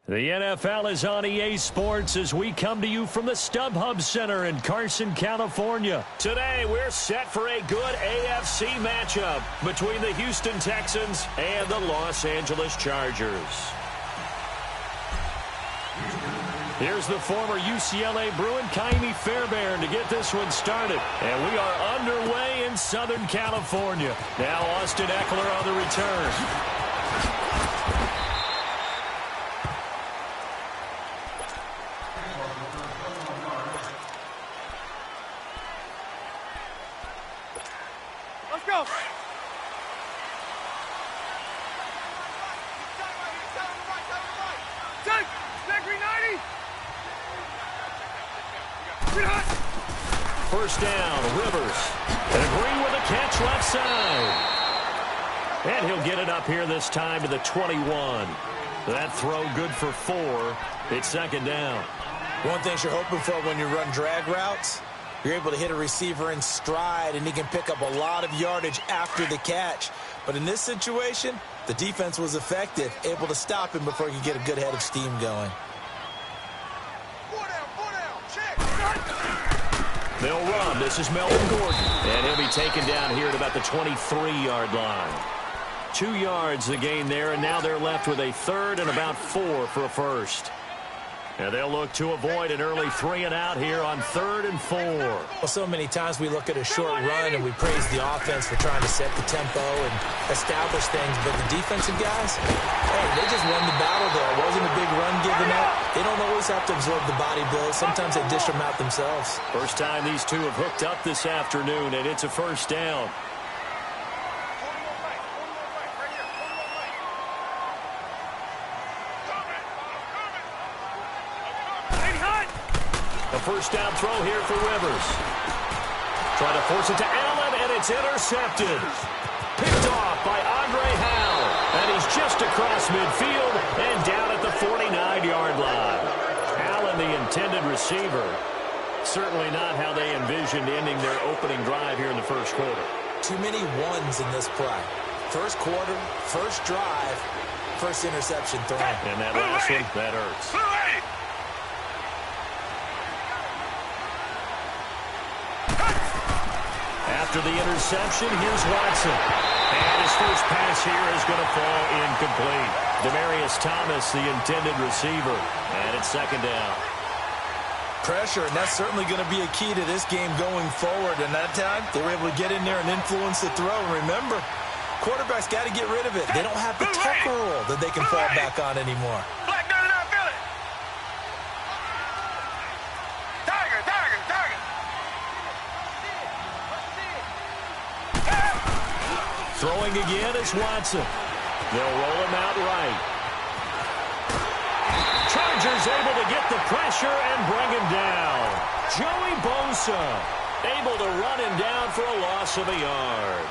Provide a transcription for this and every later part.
The NFL is on EA Sports as we come to you from the StubHub Center in Carson, California. Today, we're set for a good AFC matchup between the Houston Texans and the Los Angeles Chargers. Here's the former UCLA Bruin, Ka'imi Fairbairn, to get this one started. And we are underway in Southern California. Now Austin Ekeler on the return. First down, Rivers. And Green with a catch left side. And he'll get it up here this time to the 21. That throw good for 4. It's second down. One thing you're hoping for when you run drag routes, you're able to hit a receiver in stride, and he can pick up a lot of yardage after the catch. But in this situation, the defense was effective, able to stop him before he could get a good head of steam going. They'll run. This is Melvin Gordon. And he'll be taken down here at about the 23-yard line. 2 yards the gain there, and now they're left with a third and about 4 for a first. And they'll look to avoid an early 3 and out here on 3rd and 4. Well, so many times we look at a short run and we praise the offense for trying to set the tempo and establish things. But the defensive guys, hey, they just won the battle there. It wasn't a big run given up. They don't always have to absorb the body blows. Sometimes they dish them out themselves. First time these two have hooked up this afternoon, and it's a first down. A first down throw here for Rivers. Trying to force it to Allen, and it's intercepted. Picked off by Andre Howell. And he's just across midfield and down at the 49-yard line. Allen, the intended receiver. Certainly not how they envisioned ending their opening drive here in the first quarter. Too many ones in this play. First quarter, first drive, first interception thrown. And that last one, that hurts. After the interception, here's Watson. And his first pass here is going to fall incomplete. Demaryius Thomas, the intended receiver. And it's second down. Pressure, and that's certainly going to be a key to this game going forward. And that time, they were able to get in there and influence the throw. And remember, quarterbacks got to get rid of it. They don't have the tuck rule that they can fall back on anymore. Throwing again is Watson. They'll roll him out right. Chargers able to get the pressure and bring him down. Joey Bosa able to run him down for a loss of a yard.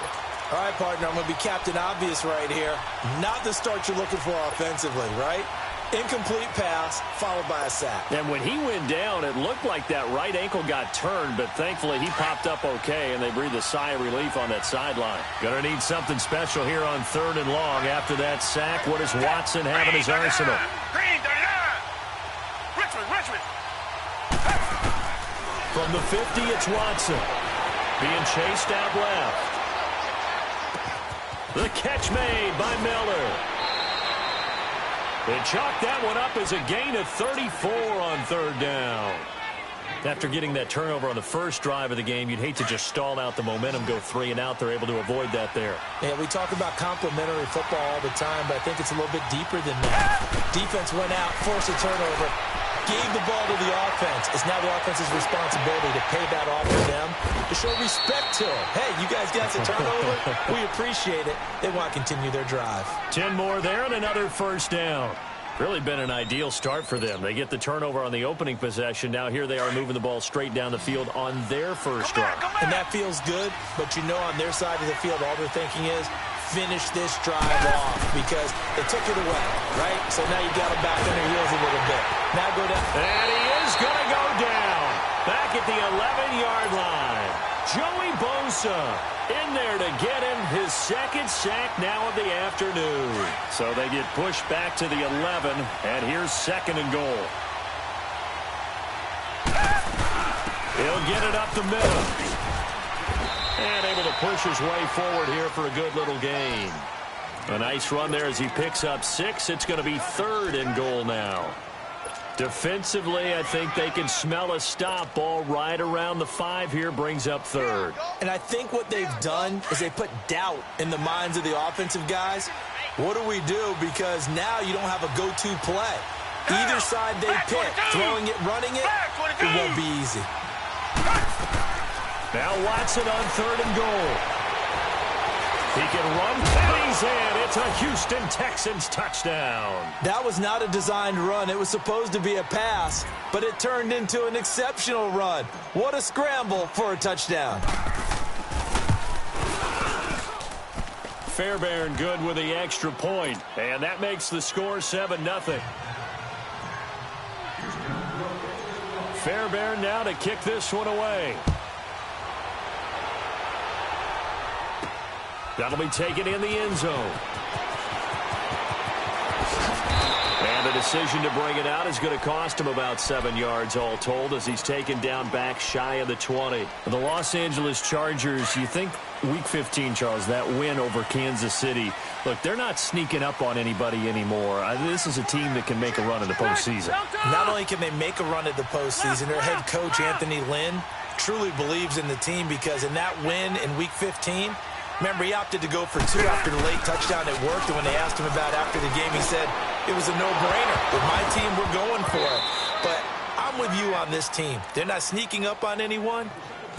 All right, partner, I'm going to be Captain Obvious right here. Not the start you're looking for offensively, right? Incomplete pass, followed by a sack. And when he went down, it looked like that right ankle got turned, but thankfully he popped up okay, and they breathed a sigh of relief on that sideline. Gonna need something special here on 3rd and long. After that sack, what does Watson have in his arsenal? Richmond. From the 50, it's Watson. Being chased out left. The catch made by Miller. They chalked that one up as a gain of 34 on 3rd down. After getting that turnover on the first drive of the game, you'd hate to just stall out the momentum, go 3 and out. They're able to avoid that there. Yeah, we talk about complementary football all the time, but I think it's a little bit deeper than that. Defense went out, forced a turnover, gave the ball to the offense. It's now the offense's responsibility to pay that off to them, to show respect to them. Hey, you guys got the turnover. We appreciate it. They want to continue their drive. 10 more there and another first down. Really been an ideal start for them. They get the turnover on the opening possession. Now here they are moving the ball straight down the field on their first drive. And that feels good, but you know on their side of the field, all they're thinking is finish this drive off because they took it away, right? So now you got them back on their heels a little bit. Now go down. And he is going to go down. Back at the 11-yard line. Joey Bosa in there to get him his second sack now of the afternoon. So they get pushed back to the 11, and here's 2nd and goal. He'll get it up the middle. And able to push his way forward here for a good little gain. A nice run there as he picks up 6. It's going to be 3rd and goal now. Defensively, I think they can smell a stop. Ball right around the 5 here, brings up 3rd. And I think what they've done is they put doubt in the minds of the offensive guys. What do we do? Because now you don't have a go-to play. Either side they pick, throwing it, running it, it won't be easy. Now Watson on 3rd and goal. He can run, and he's in. It's a Houston Texans touchdown. That was not a designed run. It was supposed to be a pass, but it turned into an exceptional run. What a scramble for a touchdown. Fairbairn good with the extra point, and that makes the score 7-0. Fairbairn now to kick this one away. That'll be taken in the end zone. And the decision to bring it out is going to cost him about 7 yards all told as he's taken down back shy of the 20. The Los Angeles Chargers, you think Week 15, Charles, that win over Kansas City, look, they're not sneaking up on anybody anymore. This is a team that can make a run in the postseason. Not only can they make a run at the postseason, their head coach, Anthony Lynn, truly believes in the team because in that win in Week 15, remember, he opted to go for 2 after the late touchdown. It worked, and when they asked him about it after the game, he said, it was a no-brainer. With my team, we're going for it. But I'm with you on this team. They're not sneaking up on anyone,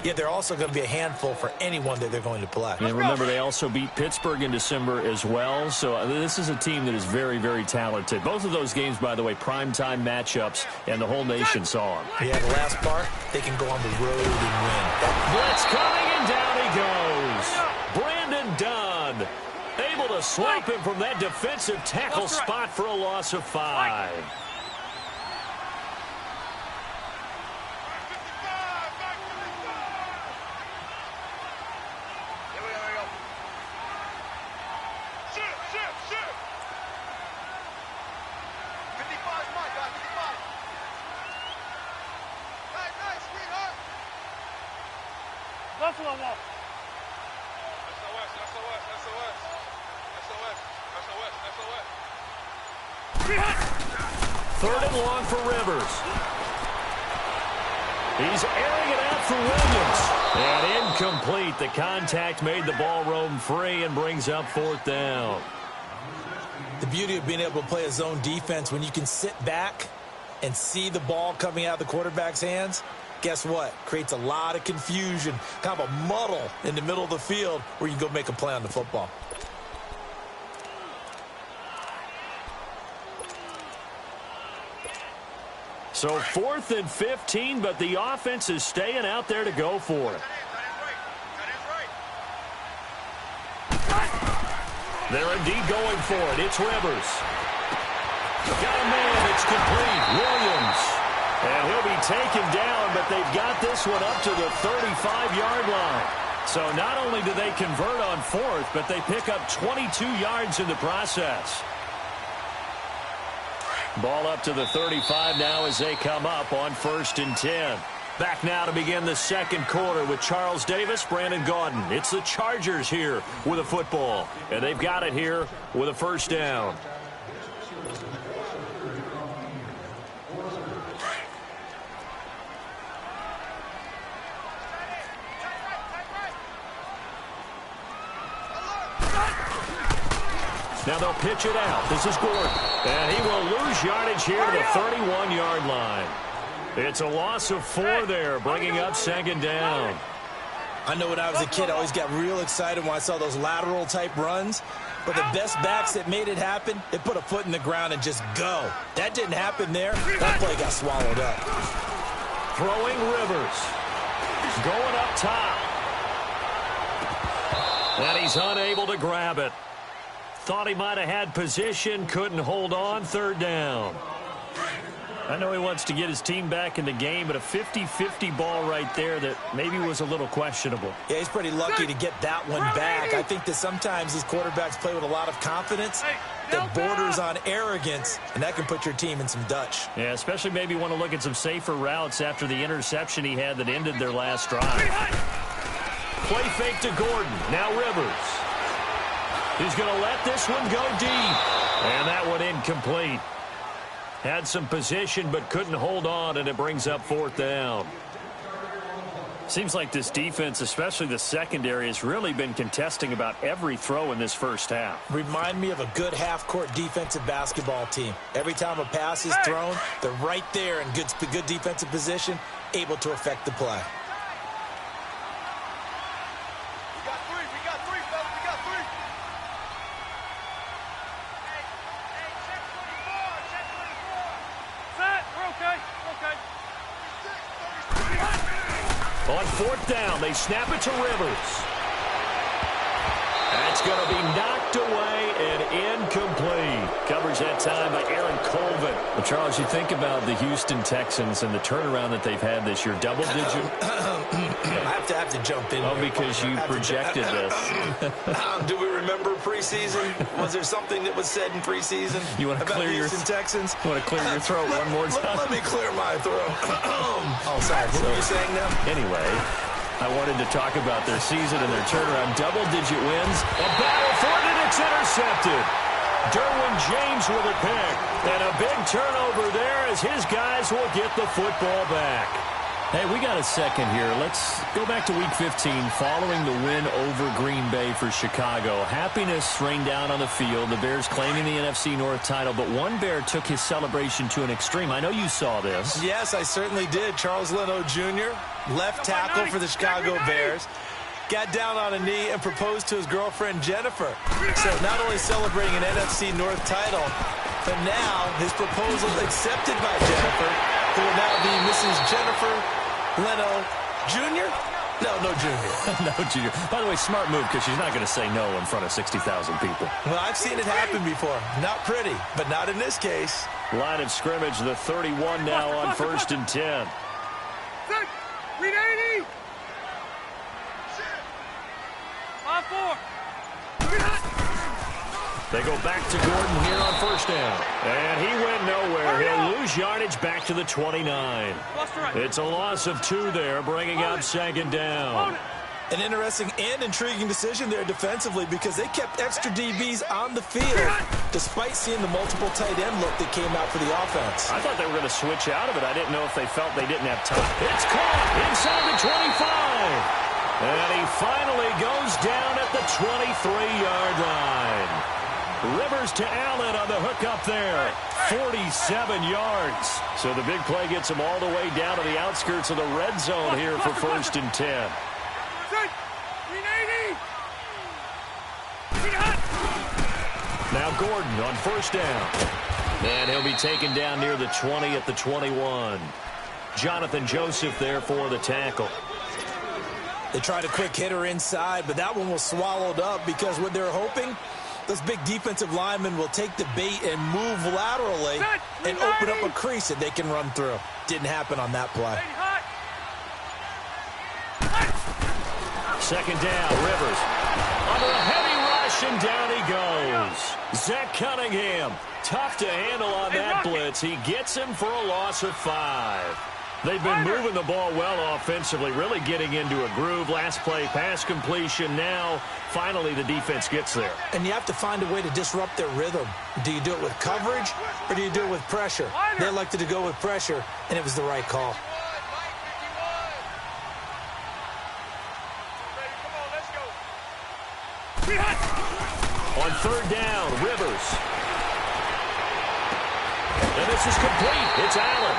yet they're also going to be a handful for anyone that they're going to play. And remember, they also beat Pittsburgh in December as well. So this is a team that is very, very talented. Both of those games, by the way, primetime matchups, and the whole nation saw them. Yeah, the last part, they can go on the road and win. Blitz coming, and down he goes. Brandon Dunn able to slap him from that defensive tackle spot for a loss of 5. That's what I want. Third and long for Rivers. He's airing it out for Williams. And incomplete. The contact made the ball roam free and brings up 4th down. The beauty of being able to play a zone defense when you can sit back and see the ball coming out of the quarterback's hands, guess what? Creates a lot of confusion, kind of a muddle in the middle of the field where you can go make a play on the football. So 4th and 15, but the offense is staying out there to go for it. They're indeed going for it. It's Rivers. Got a man. It's complete. Williams. And he'll be taken down, but they've got this one up to the 35-yard line. So not only do they convert on 4th, but they pick up 22 yards in the process. Ball up to the 35 now as they come up on 1st and 10. Back now to begin the second quarter with Charles Davis, Brandon Gaudin. It's the Chargers here with a football, and they've got it here with a 1st down. Now they'll pitch it out. This is Gordon. And he will lose yardage here to the 31-yard line. It's a loss of 4 there, bringing up 2nd down. I know when I was a kid, I always got real excited when I saw those lateral-type runs. But the best backs that made it happen, they put a foot in the ground and just go. That didn't happen there. That play got swallowed up. Throwing Rivers. Going up top. And he's unable to grab it. Thought he might have had position, couldn't hold on, 3rd down. I know he wants to get his team back in the game, but a 50-50 ball right there that maybe was a little questionable. Yeah, he's pretty lucky to get that one back. I think that sometimes these quarterbacks play with a lot of confidence that borders on arrogance, and that can put your team in some Dutch. Yeah, especially maybe want to look at some safer routes after the interception he had that ended their last drive. Play fake to Gordon. Now Rivers. He's going to let this one go deep. And that one incomplete. Had some position but couldn't hold on, and it brings up 4th down. Seems like this defense, especially the secondary, has really been contesting about every throw in this first half. Remind me of a good half-court defensive basketball team. Every time a pass is thrown, they're right there in good defensive position, able to affect the play. On 4th down, they snap it to Rivers. That's going to be knocked away and incomplete. Covers that time by Aaron Colvin. Well, Charles, you think about the Houston Texans and the turnaround that they've had this year. Double-digit. I have to jump in. Oh, because you projected this. Do we remember preseason? Was there something that was said in preseason you want to about clear the Houston Texans? You want to clear your throat one more time? Let me clear my throat. Oh, sorry. What were you saying now? Anyway, I wanted to talk about their season and their turnaround. Double-digit wins. A battle for it, and it's intercepted. Derwin James with a pick. And a big turnover there as his guys will get the football back. Hey, we got a second here. Let's go back to Week 15 following the win over Green Bay for Chicago. Happiness rained down on the field. The Bears claiming the NFC North title, but one Bear took his celebration to an extreme. I know you saw this. Yes, I certainly did. Charles Leno Jr., left tackle for the Chicago Bears, got down on a knee and proposed to his girlfriend Jennifer. So not only celebrating an NFC North title, but now his proposal accepted by Jennifer, who will now be Mrs. Jennifer Leno Jr.? No Junior. No Junior. By the way, smart move because she's not going to say no in front of 60,000 people. Well, I've seen it happen before. Not pretty, but not in this case. Line of scrimmage, the 31 now on 1st and 10. Read 80. 5-4. They go back to Gordon here on 1st down. And he went nowhere. He'll lose yardage back to the 29. It's a loss of 2 there, bringing up 2nd down. An interesting and intriguing decision there defensively because they kept extra DBs on the field despite seeing the multiple tight end look that came out for the offense. I thought they were going to switch out of it. I didn't know if they felt they didn't have time. It's caught inside the 25. And he finally goes down at the 23-yard line. Rivers to Allen on the hook up there. 47 yards. So the big play gets him all the way down to the outskirts of the red zone here for 1st and 10. Now Gordon on 1st down. And he'll be taken down near the 20 at the 21. Jonathan Joseph there for the tackle. They tried a quick hitter inside, but that one was swallowed up because what they're hoping, those big defensive linemen will take the bait and move laterally and open up a crease that they can run through. Didn't happen on that play. 2nd down, Rivers. Under a heavy rush, and down he goes. Zach Cunningham, tough to handle on that blitz. He gets him for a loss of 5. They've been moving the ball well offensively, really getting into a groove. Last play, pass completion. Now, finally, the defense gets there. And you have to find a way to disrupt their rhythm. Do you do it with coverage, or do you do it with pressure? They elected to go with pressure, and it was the right call. On 3rd down, Rivers. And this is complete. It's Allen.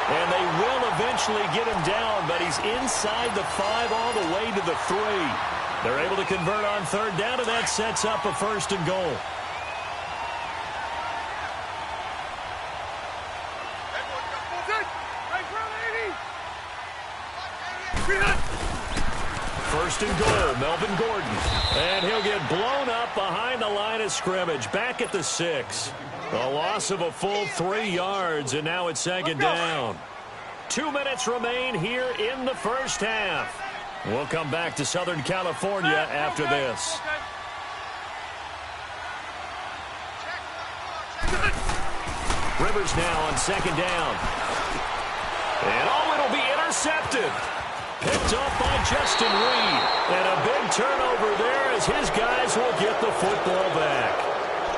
And they will eventually get him down, but he's inside the 5 all the way to the 3. They're able to convert on 3rd down, and that sets up a 1st and goal. First and goal, Melvin Gordon. And he'll get blown up behind the line of scrimmage, back at the 6. A loss of a full 3 yards, and now it's second down. 2 minutes remain here in the first half. We'll come back to Southern California after this. Rivers now on second down. And it'll be intercepted. Picked up by Justin Reed. And a big turnover there as his guys will get the football back.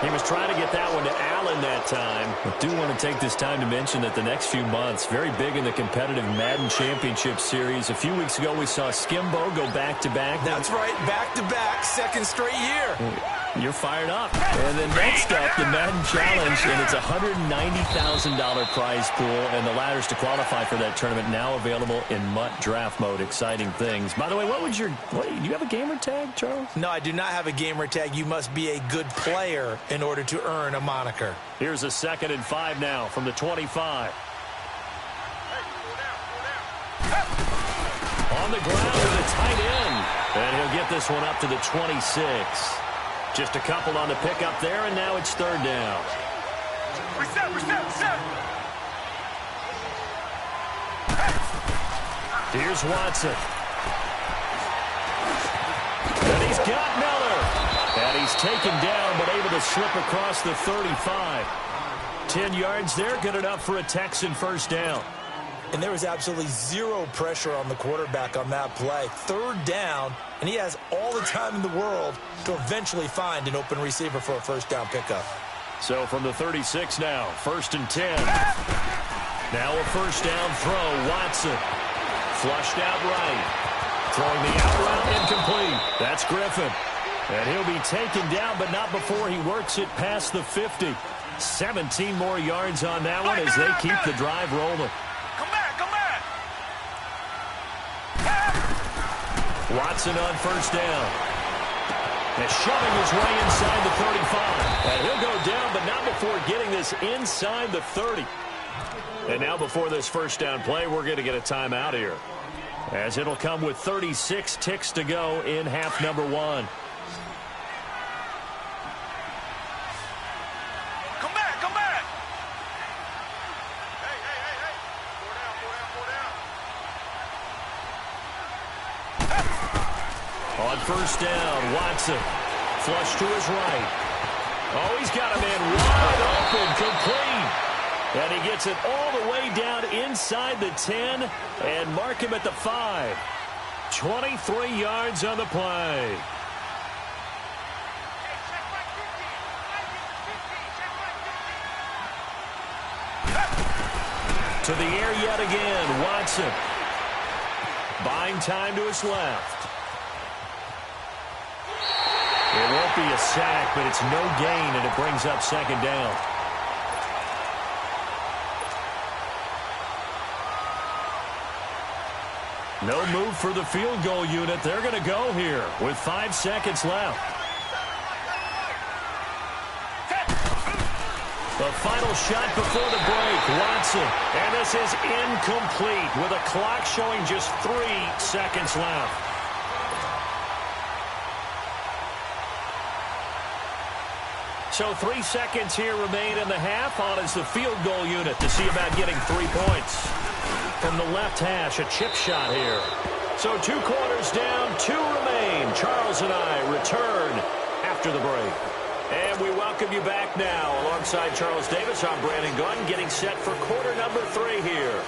He was trying to get that one to Allen that time. I do want to take this time to mention that the next few months, very big in the competitive Madden Championship Series. A few weeks ago, we saw Skimbo go back-to-back. That's right, back-to-back, second straight year. You're fired up. And then next up, the Madden Challenge, and it's a $190,000 prize pool, and the ladders to qualify for that tournament now available in MUT draft mode. Exciting things. By the way, do you have a gamer tag, Charles? No, I do not have a gamer tag. You must be a good player in order to earn a moniker. Here's a 2nd and 5 now from the 25. On the ground with a tight end. And he'll get this one up to the 26. Just a couple on the pickup there, and now it's third down. Reset. Here's Watson. And he's got Miller. And he's taken down, but able to slip across the 35. 10 yards there, good enough for a Texan first down. And there was absolutely zero pressure on the quarterback on that play. Third down, and he has all the time in the world to eventually find an open receiver for a first down pickup. So from the 36 now, 1st and 10. Now a first down throw, Watson. Flushed out right. Throwing the out route incomplete. That's Griffin. And he'll be taken down, but not before he works it past the 50. 17 more yards on that one as they keep the drive rolling. Watson on first down. And shoving his way inside the 35. And he'll go down, but not before getting this inside the 30. And now before this first down play, we're going to get a timeout here, as it'll come with 36 ticks to go in half number 1. Come back. Hey. On first down, Watson. Flush to his right. Oh, he's got a man wide open, complete. And he gets it all the way down inside the 10 and mark him at the 5. 23 yards on the play. To the air yet again, Watson. Buying time to his left. It won't be a sack, but it's no gain, and it brings up second down. No move for the field goal unit. They're going to go here with 5 seconds left. The final shot before the break, Watson. And this is incomplete with a clock showing just 3 seconds left. So 3 seconds here remain in the half. On is the field goal unit to see about getting 3 points. From the left hash, a chip shot here. So 2 quarters down, 2 remain. Charles and I return after the break. And we welcome you back now. Alongside Charles Davis, I'm Brandon Gunn, getting set for quarter number 3 here.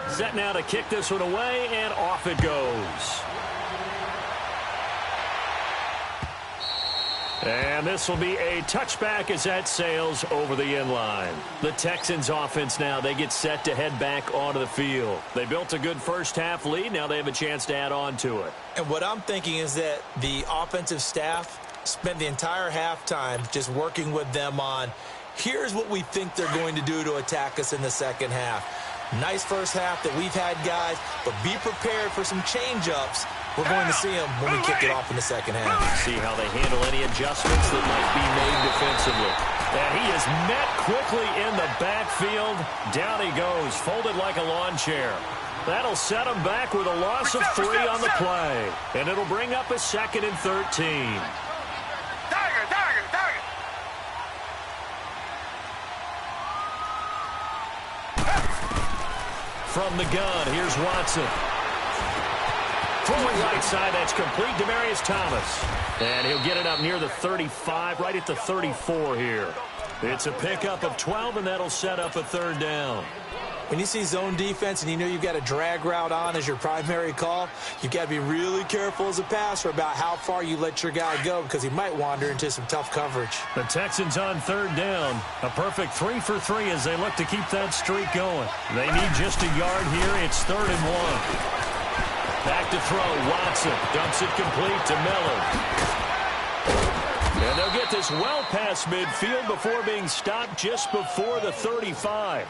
Set now to kick this one away, and off it goes. And this will be a touchback as that sails over the inline. The Texans offense now, they get set to head back onto the field. They built a good first half lead. Now they have a chance to add on to it. And what I'm thinking is that the offensive staff spent the entire halftime just working with them on, here's what we think they're going to do to attack us in the second half. Nice first half that we've had, guys, but be prepared for some change-ups. We're going to see them when we kick it off in the second half. See how they handle any adjustments that might be made defensively. And he is met quickly in the backfield. Down he goes, folded like a lawn chair. That'll set him back with a loss of 3 on the play. And it'll bring up a 2nd and 13. From the gun, here's Watson. From the right side, that's complete. Demaryius Thomas. And he'll get it up near the 35, right at the 34 here. It's a pickup of 12, and that'll set up a 3rd down. When you see zone defense and you know you've got a drag route on as your primary call, you've got to be really careful as a passer about how far you let your guy go because he might wander into some tough coverage. The Texans on 3rd down. A perfect 3 for 3 as they look to keep that streak going. They need just a yard here. It's 3rd and 1. Back to throw. Watson dumps it complete to Miller. And they'll get this well past midfield before being stopped just before the 35.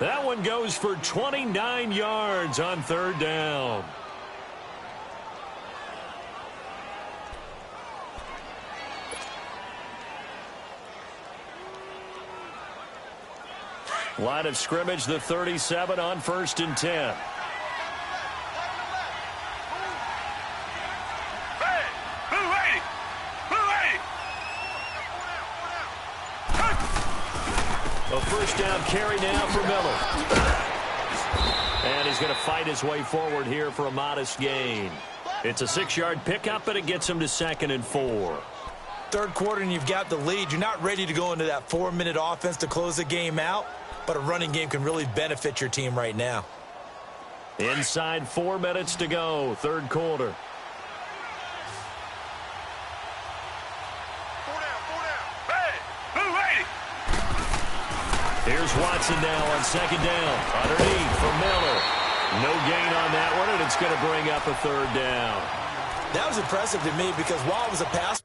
That one goes for 29 yards on 3rd down. Line of scrimmage, the 37 on 1st and 10. A 1st down carry now for Miller. And he's going to fight his way forward here for a modest gain. It's a 6-yard pickup, but it gets him to 2nd and 4. 3rd quarter and you've got the lead. You're not ready to go into that 4-minute offense to close the game out, but a running game can really benefit your team right now. Inside 4 minutes to go, 3rd quarter. Here's Watson now on 2nd down. Underneath for Miller. No gain on that one, and it's going to bring up a 3rd down. That was impressive to me because while it was a pass,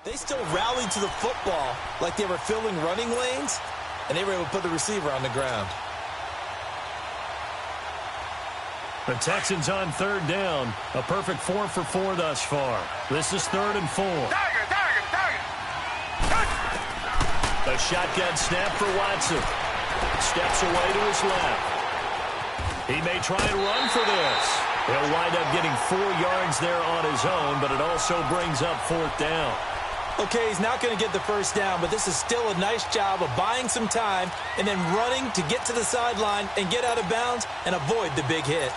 they still rallied to the football like they were filling running lanes, and they were able to put the receiver on the ground. The Texans on 3rd down. A perfect 4 for 4 thus far. This is 3rd and 4. A shotgun snap for Watson. Steps away to his left. He may try and run for this. He'll wind up getting 4 yards there on his own, but it also brings up 4th down. Okay, he's not going to get the 1st down, but this is still a nice job of buying some time and then running to get to the sideline and get out of bounds and avoid the big hit.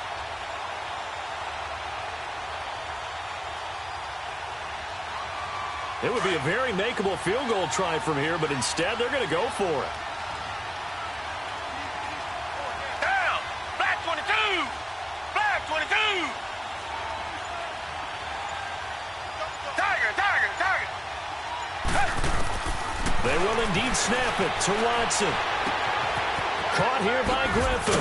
It would be a very makeable field goal try from here, but instead they're going to go for it. Down! Flag 22! Flag 22! Tiger! They will indeed snap it to Watson. Caught here by Griffin.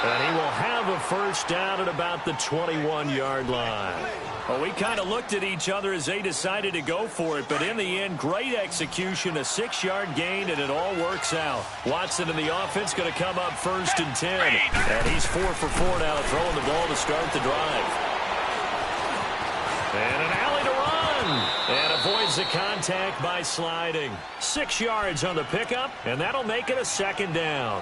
And he will have a 1st down at about the 21-yard line. Well, we kind of looked at each other as they decided to go for it, but in the end, great execution, a 6-yard gain, and it all works out. Watson and the offense going to come up 1st and 10. And he's 4 for 4 now, throwing the ball to start the drive. And an alley to run. And avoids the contact by sliding. 6 yards on the pickup, and that'll make it a 2nd down.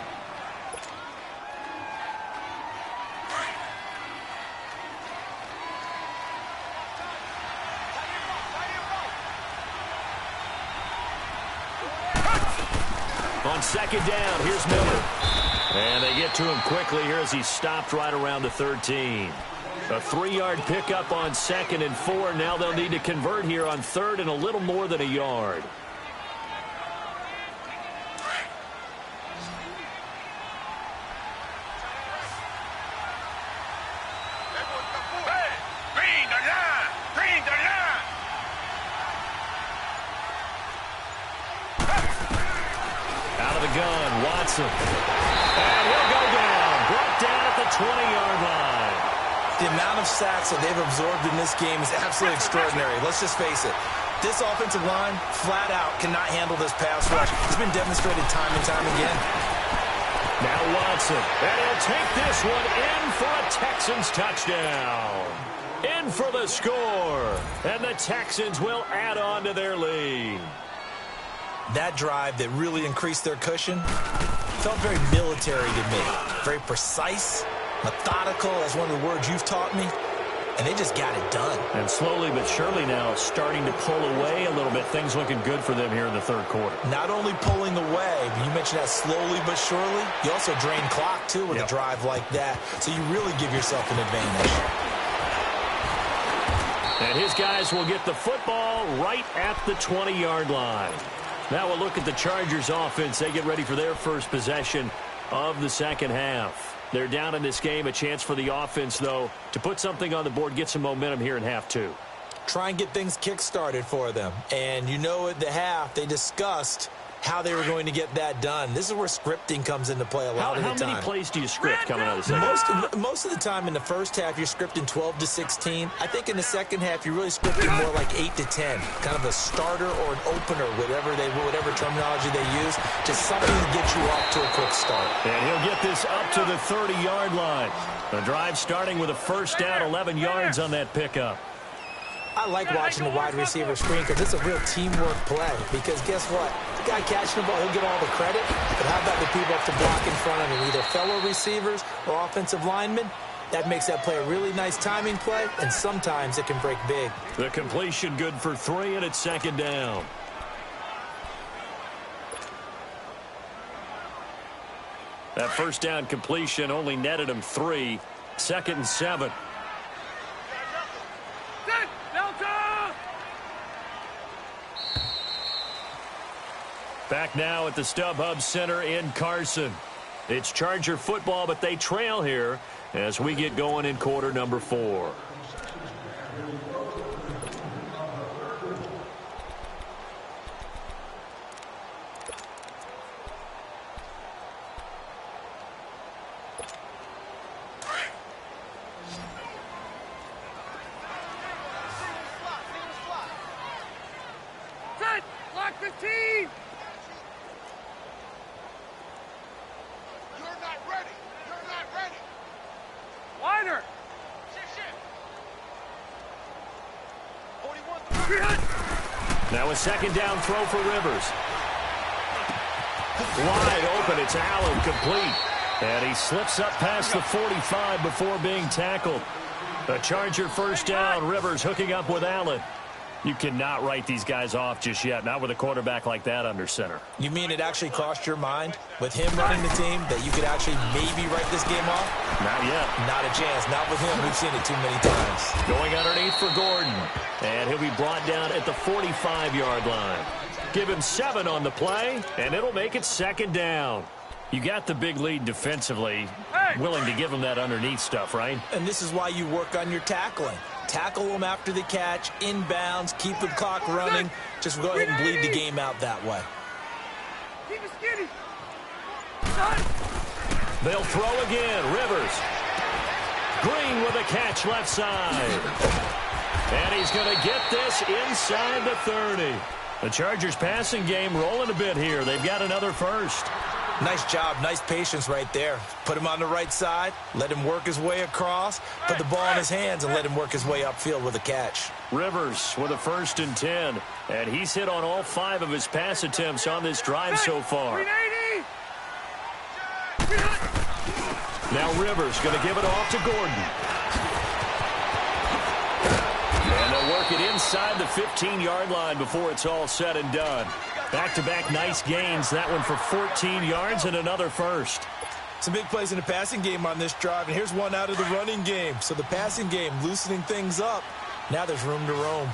On 2nd down, here's Miller. And they get to him quickly here as he's stopped right around the 13. A 3-yard pickup on 2nd and 4. Now they'll need to convert here on 3rd and a little more than a yard. the gun, Watson. And he'll go down. Brought down at the 20-yard line. The amount of sacks that they've absorbed in this game is absolutely extraordinary. Let's just face it. This offensive line, flat out, cannot handle this pass rush. It's been demonstrated time and time again. Now Watson. And he'll take this one in for a Texans touchdown. In for the score. And the Texans will add on to their lead. That drive that really increased their cushion felt very military to me. Very precise, methodical, that's one of the words you've taught me. And they just got it done. And slowly but surely now starting to pull away a little bit. Things looking good for them here in the third quarter. Not only pulling away, but you mentioned that slowly but surely. You also drain clock, too, with a drive like that. So you really give yourself an advantage. And his guys will get the football right at the 20-yard line. Now we'll look at the Chargers offense. They get ready for their first possession of the second half. They're down in this game. A chance for the offense, though, to put something on the board, get some momentum here in half two. Try and get things kick-started for them. And you know at the half, they discussed how they were going to get that done. This is where scripting comes into play a lot of the time. How many plays do you script coming out of the second? Most of the time in the first half, you're scripting 12 to 16. I think in the second half, you're really scripting more like 8 to 10. Kind of a starter or an opener, whatever terminology they use. Just something to get you off to a quick start. And he'll get this up to the 30-yard line. The drive starting with a first down, 11 yards on that pickup. I like watching the wide receiver screen because it's a real teamwork play. Because guess what? The guy catching the ball, he'll get all the credit. But how about the people have to block in front of him, either fellow receivers or offensive linemen? That makes that play a really nice timing play, and sometimes it can break big. The completion good for 3, and it's second down. That first down completion only netted him 3. 2nd and 7. Back now at the StubHub Center in Carson. It's Charger football, but they trail here as we get going in quarter number 4. Lock 15! Wider! Now a second down throw for Rivers. Wide open, it's Allen, complete. And he slips up past the 45 before being tackled. A Charger first down, Rivers hooking up with Allen. You cannot write these guys off just yet, not with a quarterback like that under center. You mean it actually crossed your mind with him running the team that you could actually maybe write this game off? Not yet. Not a chance. Not with him. We've seen it too many times. Going underneath for Gordon. And he'll be brought down at the 45-yard line. Give him 7 on the play, and it'll make it second down. You got the big lead defensively, willing to give him that underneath stuff, right? And this is why you work on your tackling. Tackle them after the catch, inbounds, keep the clock running. Just go ahead and bleed the game out that way. Keep it skinny. They'll throw again. Rivers. Green with a catch left side. And he's going to get this inside the 30. The Chargers passing game rolling a bit here. They've got another first. Nice job, nice patience right there. Put him on the right side, let him work his way across, put the ball in his hands, and let him work his way upfield with a catch. Rivers with a 1st and 10, and he's hit on all 5 of his pass attempts on this drive so far. Now Rivers going to give it off to Gordon. And they'll work it inside the 15-yard line before it's all said and done. Back-to-back nice gains. That one for 14 yards and another first. Some big plays in the passing game on this drive, and here's one out of the running game. So the passing game loosening things up. Now there's room to roam.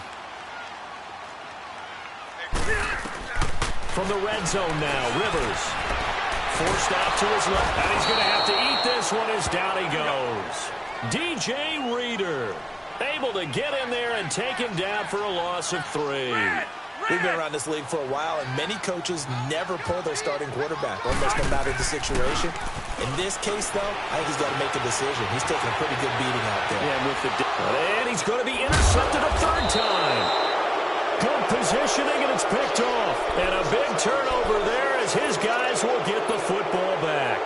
From the red zone now, Rivers. Forced out to his left, and he's going to have to eat this one as down he goes. DJ Reader able to get in there and take him down for a loss of 3. We've been around this league for a while, and many coaches never pull their starting quarterback, almost no matter the situation. In this case, though, I think he's got to make a decision. He's taking a pretty good beating out there. And he's going to be intercepted a third time. Good positioning, and it's picked off. And a big turnover there as his guys will get the football back.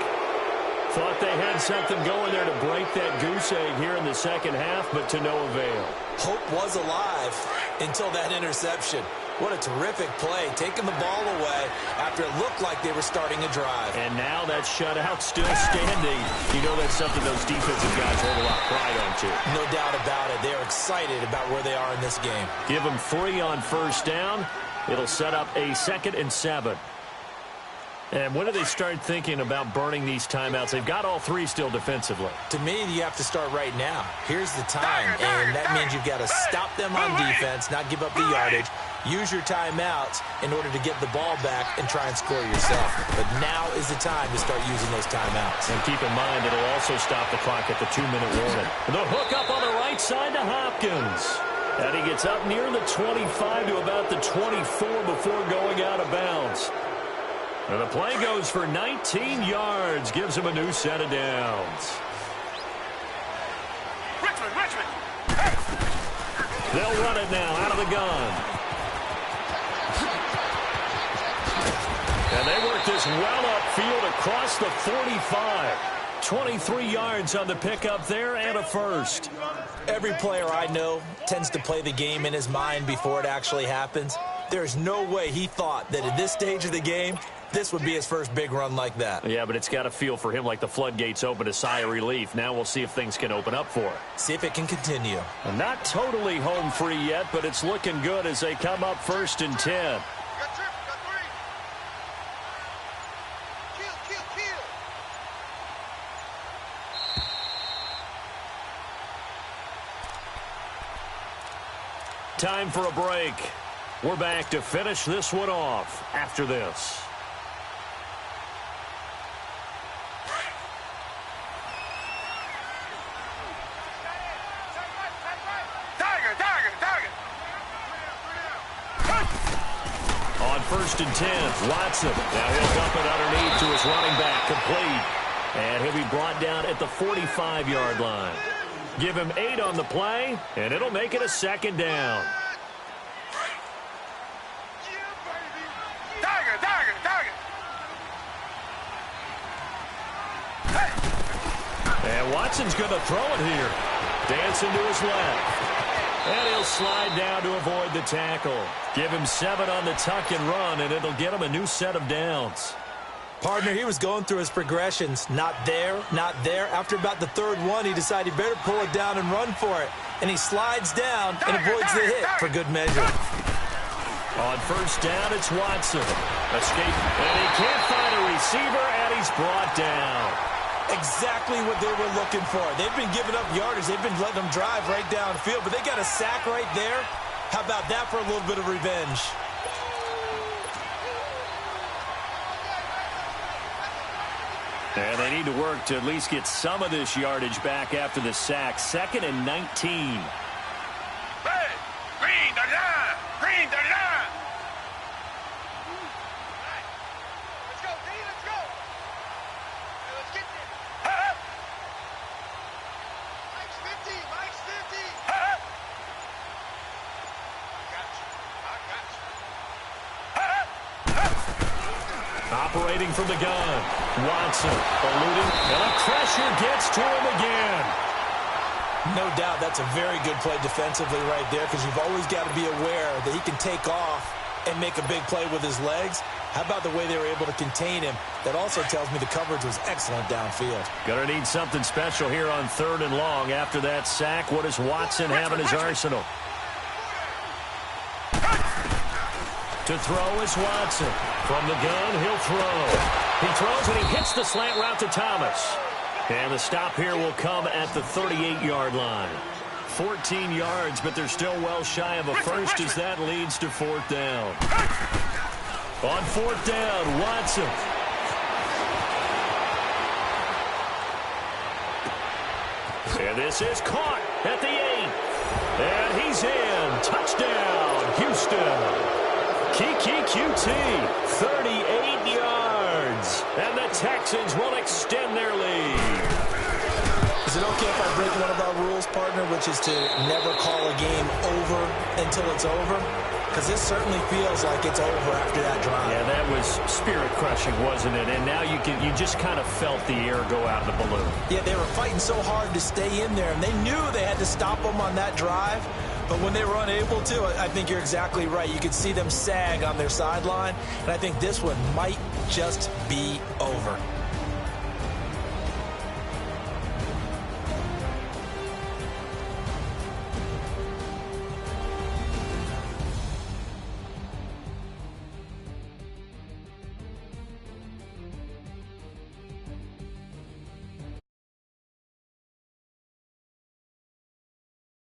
Thought they had something going there to break that goose egg here in the second half, but to no avail. Hope was alive until that interception. What a terrific play, taking the ball away after it looked like they were starting a drive. And now that shutout still standing. You know that's something those defensive guys hold a lot of pride on, too. No doubt about it. They're excited about where they are in this game. Give them 3 on first down. It'll set up a 2nd and 7. And when do they start thinking about burning these timeouts? They've got all 3 still defensively. To me, you have to start right now. Here's the time, and that means you've got to stop them on defense, not give up the yardage. Use your timeouts in order to get the ball back and try and score yourself. But now is the time to start using those timeouts. And keep in mind, it'll also stop the clock at the 2-minute warning. The hook up on the right side to Hopkins. And he gets up near the 25 to about the 24 before going out of bounds. And the play goes for 19 yards, gives him a new set of downs. Richmond. They'll run it now out of the gun. And they work this well upfield across the 45. 23 yards on the pickup there and a first. Every player I know tends to play the game in his mind before it actually happens. There's no way he thought that at this stage of the game, this would be his first big run like that. Yeah, but it's got to feel for him like the floodgates open, a sigh of relief. Now we'll see if things can open up for him. See if it can continue. Not totally home free yet, but it's looking good as they come up 1st and 10. Time for a break. We're back to finish this one off after this. On 1st and 10, Watson. Now he'll dump it underneath to his running back, complete. And he'll be brought down at the 45-yard line. Give him 8 on the play, and it'll make it a 2nd down. And Watson's going to throw it here. Dancing to his left. And he'll slide down to avoid the tackle. Give him 7 on the tuck and run, and it'll get him a new set of downs. Partner, he was going through his progressions. Not there, not there. After about the 3rd one, he decided he better pull it down and run for it. And he slides down and avoids the hit for good measure. On 1st down, it's Watson. Escape, and he can't find a receiver, and he's brought down. Exactly what they were looking for. They've been giving up yardage. They've been letting them drive right downfield, but they got a sack right there. How about that for a little bit of revenge? And they need to work to at least get some of this yardage back after the sack. 2nd and 19. Hey! Green, the line! Green, the line! Let's go, D, let's go! Hey, let's get there! Mike's 50, Mike's 50! I got you. Operating from the gun. Watson eluding, and a pressure gets to him again. No doubt that's a very good play defensively right there, because you've always got to be aware that he can take off and make a big play with his legs. How about the way they were able to contain him? That also tells me the coverage was excellent downfield. Gonna need something special here on 3rd and long. After that sack, what does Watson have in his arsenal? To throw is Watson. From the gun, he'll throw. He throws and he hits the slant route to Thomas. And the stop here will come at the 38-yard line. 14 yards, but they're still well shy of a first as that leads to 4th down. On 4th down, Watson. And this is caught at the 8. And he's in. Touchdown, Houston. Keke Coutee, 38 yards. And the Texans will extend their lead. Is it okay if I break one of our rules, partner, which is to never call a game over until it's over? Because this certainly feels like it's over after that drive. Yeah, that was spirit-crushing, wasn't it? And now you just kind of felt the air go out of the balloon. Yeah, they were fighting so hard to stay in there, and they knew they had to stop them on that drive. But when they were unable to, I think you're exactly right. You could see them sag on their sideline, and I think this one might just be over.